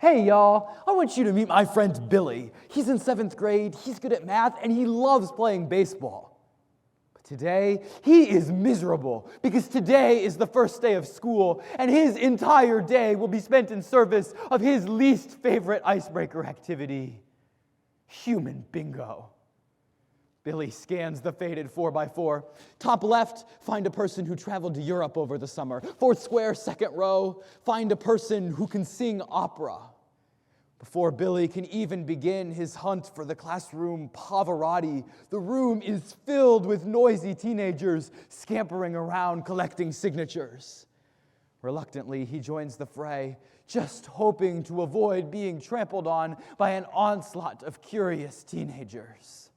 Hey y'all, I want you to meet my friend Billy. He's in 7th grade, he's good at math, and he loves playing baseball. But today, he is miserable because today is the first day of school, and his entire day will be spent in service of his least favorite icebreaker activity, human bingo. Billy scans the faded 4x4. Top left, find a person who traveled to Europe over the summer. Fourth square, second row, find a person who can sing opera. Before Billy can even begin his hunt for the classroom Pavarotti, the room is filled with noisy teenagers scampering around collecting signatures. Reluctantly, he joins the fray, just hoping to avoid being trampled on by an onslaught of curious teenagers.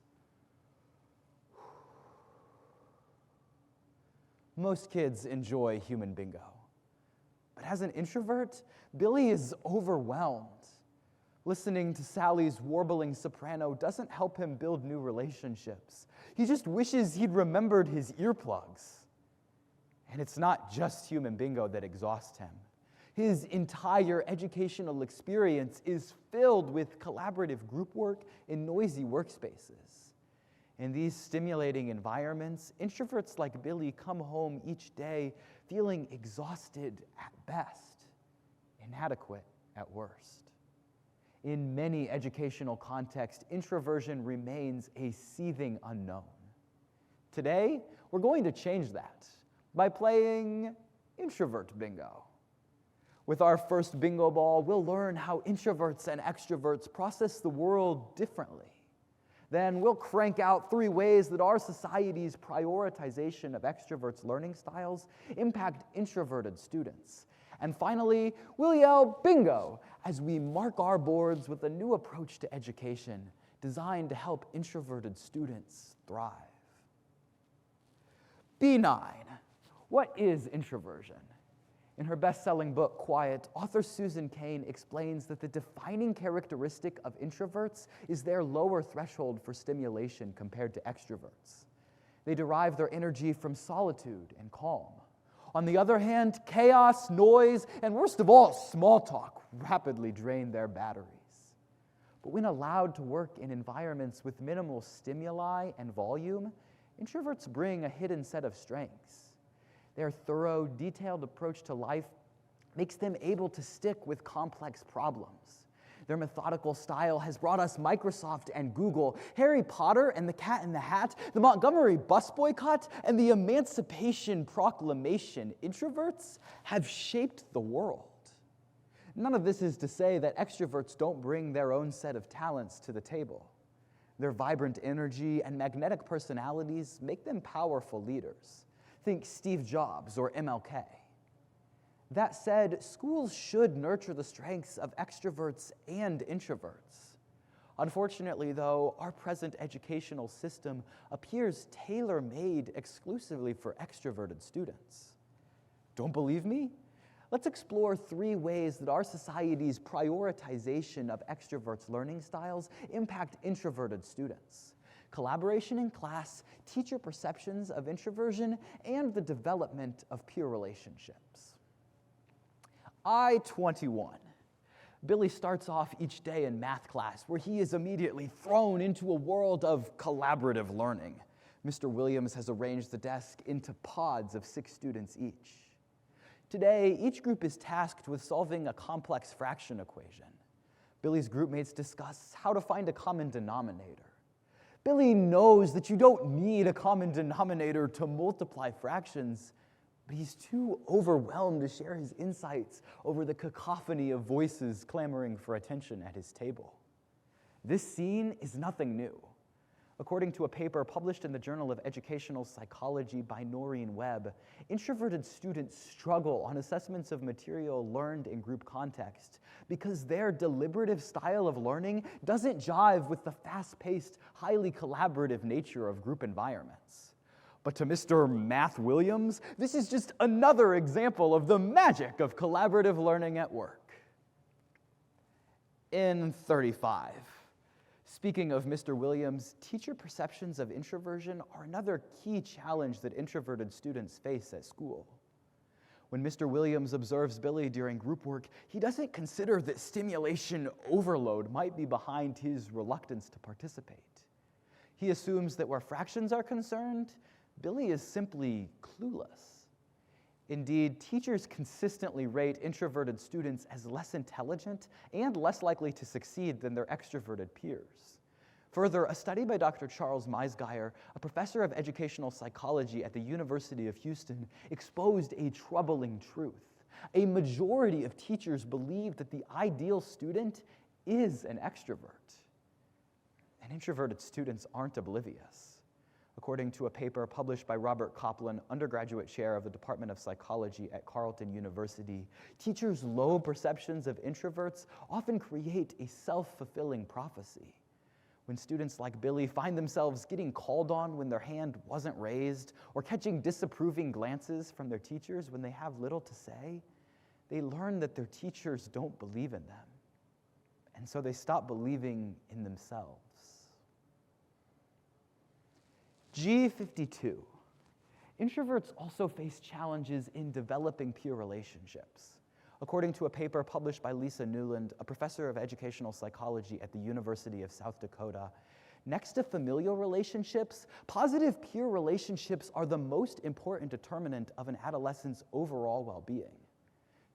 Most kids enjoy human bingo. But as an introvert, Billy is overwhelmed. Listening to Sally's warbling soprano doesn't help him build new relationships. He just wishes he'd remembered his earplugs. And it's not just human bingo that exhausts him. His entire educational experience is filled with collaborative group work in noisy workspaces. In these stimulating environments, introverts like Billy come home each day feeling exhausted at best, inadequate at worst. In many educational contexts, introversion remains a seething unknown. Today, we're going to change that by playing introvert bingo. With our first bingo ball, we'll learn how introverts and extroverts process the world differently. Then we'll crank out 3 ways that our society's prioritization of extroverts' learning styles impact introverted students. And finally, we'll yell bingo as we mark our boards with a new approach to education designed to help introverted students thrive. B9. What is introversion? In her best-selling book, Quiet, author Susan Cain explains that the defining characteristic of introverts is their lower threshold for stimulation compared to extroverts. They derive their energy from solitude and calm. On the other hand, chaos, noise, and worst of all, small talk rapidly drain their batteries. But when allowed to work in environments with minimal stimuli and volume, introverts bring a hidden set of strengths. Their thorough, detailed approach to life makes them able to stick with complex problems. Their methodical style has brought us Microsoft and Google, Harry Potter and the Cat in the Hat, the Montgomery bus boycott, and the Emancipation Proclamation. Introverts have shaped the world. None of this is to say that extroverts don't bring their own set of talents to the table. Their vibrant energy and magnetic personalities make them powerful leaders. Think Steve Jobs or MLK. That said, schools should nurture the strengths of extroverts and introverts. Unfortunately, though, our present educational system appears tailor-made exclusively for extroverted students. Don't believe me? Let's explore 3 ways that our society's prioritization of extroverts' learning styles impact introverted students. Collaboration in class, teacher perceptions of introversion, and the development of peer relationships. I-21. Billy starts off each day in math class where he is immediately thrown into a world of collaborative learning. Mr. Williams has arranged the desk into pods of 6 students each. Today, each group is tasked with solving a complex fraction equation. Billy's groupmates discuss how to find a common denominator. Billy knows that you don't need a common denominator to multiply fractions, but he's too overwhelmed to share his insights over the cacophony of voices clamoring for attention at his table. This scene is nothing new. According to a paper published in the Journal of Educational Psychology by Noreen Webb, introverted students struggle on assessments of material learned in group context because their deliberative style of learning doesn't jive with the fast-paced, highly collaborative nature of group environments. But to Mr. Math Williams, this is just another example of the magic of collaborative learning at work. In 35. Speaking of Mr. Williams, teacher perceptions of introversion are another key challenge that introverted students face at school. When Mr. Williams observes Billy during group work, he doesn't consider that stimulation overload might be behind his reluctance to participate. He assumes that where fractions are concerned, Billy is simply clueless. Indeed, teachers consistently rate introverted students as less intelligent and less likely to succeed than their extroverted peers. Further, a study by Dr. Charles Meisgeier, a professor of educational psychology at the University of Houston, exposed a troubling truth. A majority of teachers believe that the ideal student is an extrovert. And introverted students aren't oblivious. According to a paper published by Robert Kaplan, undergraduate chair of the Department of Psychology at Carleton University, teachers' low perceptions of introverts often create a self-fulfilling prophecy. When students like Billy find themselves getting called on when their hand wasn't raised, or catching disapproving glances from their teachers when they have little to say, they learn that their teachers don't believe in them. And so they stop believing in themselves. G52. Introverts also face challenges in developing peer relationships. According to a paper published by Lisa Newland, a professor of educational psychology at the University of South Dakota, next to familial relationships, positive peer relationships are the most important determinant of an adolescent's overall well-being.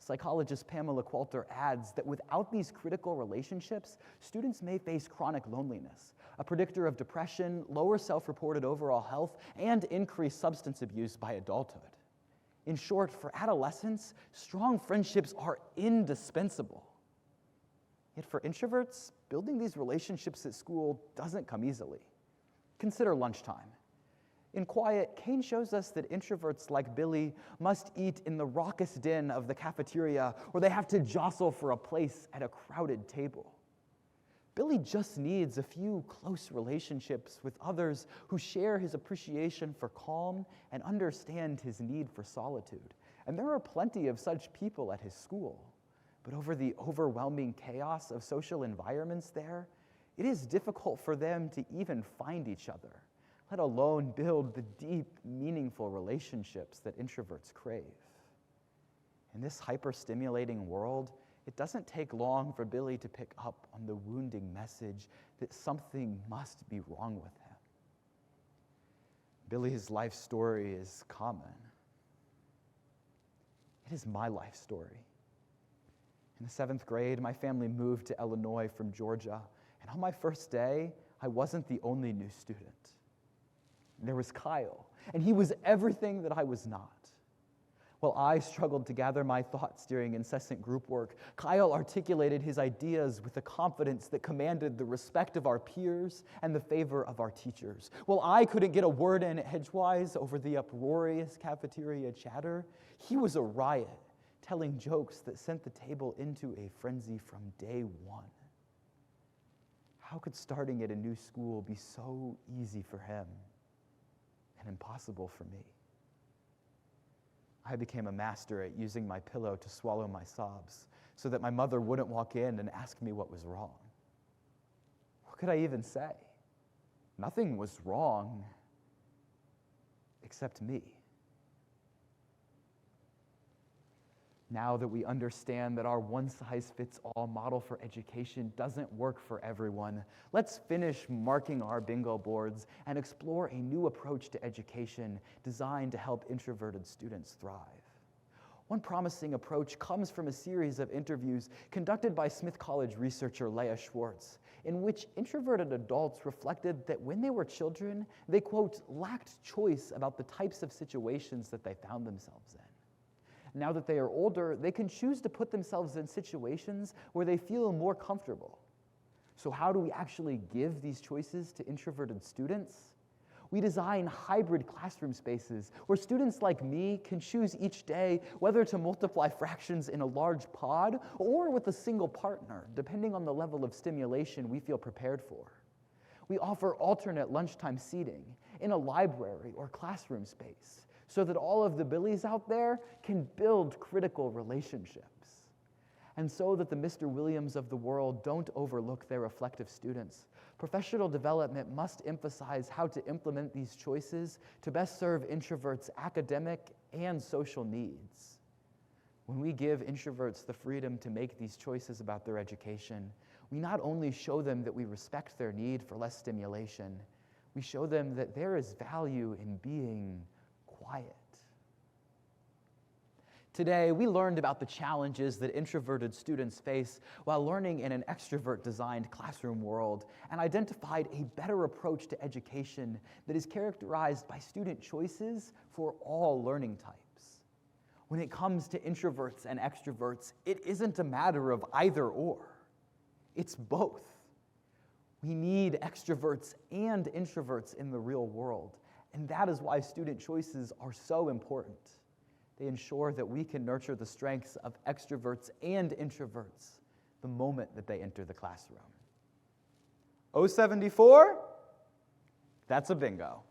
Psychologist Pamela Qualter adds that without these critical relationships, students may face chronic loneliness, a predictor of depression, lower self-reported overall health, and increased substance abuse by adulthood. In short, for adolescents, strong friendships are indispensable. Yet for introverts, building these relationships at school doesn't come easily. Consider lunchtime. In Quiet, Kane shows us that introverts like Billy must eat in the raucous din of the cafeteria, or they have to jostle for a place at a crowded table. Billy just needs a few close relationships with others who share his appreciation for calm and understand his need for solitude. And there are plenty of such people at his school. But over the overwhelming chaos of social environments there, it is difficult for them to even find each other, let alone build the deep, meaningful relationships that introverts crave. In this hyper-stimulating world, it doesn't take long for Billy to pick up on the wounding message that something must be wrong with him. Billy's life story is common. It is my life story. In the 7th grade, my family moved to Illinois from Georgia, and on my first day, I wasn't the only new student. There was Kyle, and he was everything that I was not. While I struggled to gather my thoughts during incessant group work, Kyle articulated his ideas with a confidence that commanded the respect of our peers and the favor of our teachers. While I couldn't get a word in edgewise over the uproarious cafeteria chatter, he was a riot, telling jokes that sent the table into a frenzy from day one. How could starting at a new school be so easy for him and impossible for me? I became a master at using my pillow to swallow my sobs so that my mother wouldn't walk in and ask me what was wrong. What could I even say? Nothing was wrong except me. Now that we understand that our one-size-fits-all model for education doesn't work for everyone, let's finish marking our bingo boards and explore a new approach to education designed to help introverted students thrive. One promising approach comes from a series of interviews conducted by Smith College researcher Leah Schwartz, in which introverted adults reflected that when they were children, they, quote, lacked choice about the types of situations that they found themselves in. Now that they are older, they can choose to put themselves in situations where they feel more comfortable. So how do we actually give these choices to introverted students? We design hybrid classroom spaces where students like me can choose each day whether to multiply fractions in a large pod or with a single partner, depending on the level of stimulation we feel prepared for. We offer alternate lunchtime seating in a library or classroom space, so that all of the Billies out there can build critical relationships. And so that the Mr. Williams of the world don't overlook their reflective students, professional development must emphasize how to implement these choices to best serve introverts' academic and social needs. When we give introverts the freedom to make these choices about their education, we not only show them that we respect their need for less stimulation, we show them that there is value in being quiet. Today, we learned about the challenges that introverted students face while learning in an extrovert-designed classroom world and identified a better approach to education that is characterized by student choices for all learning types. When it comes to introverts and extroverts, it isn't a matter of either or. It's both. We need extroverts and introverts in the real world, and that is why student choices are so important. They ensure that we can nurture the strengths of extroverts and introverts the moment that they enter the classroom. 074, that's a bingo.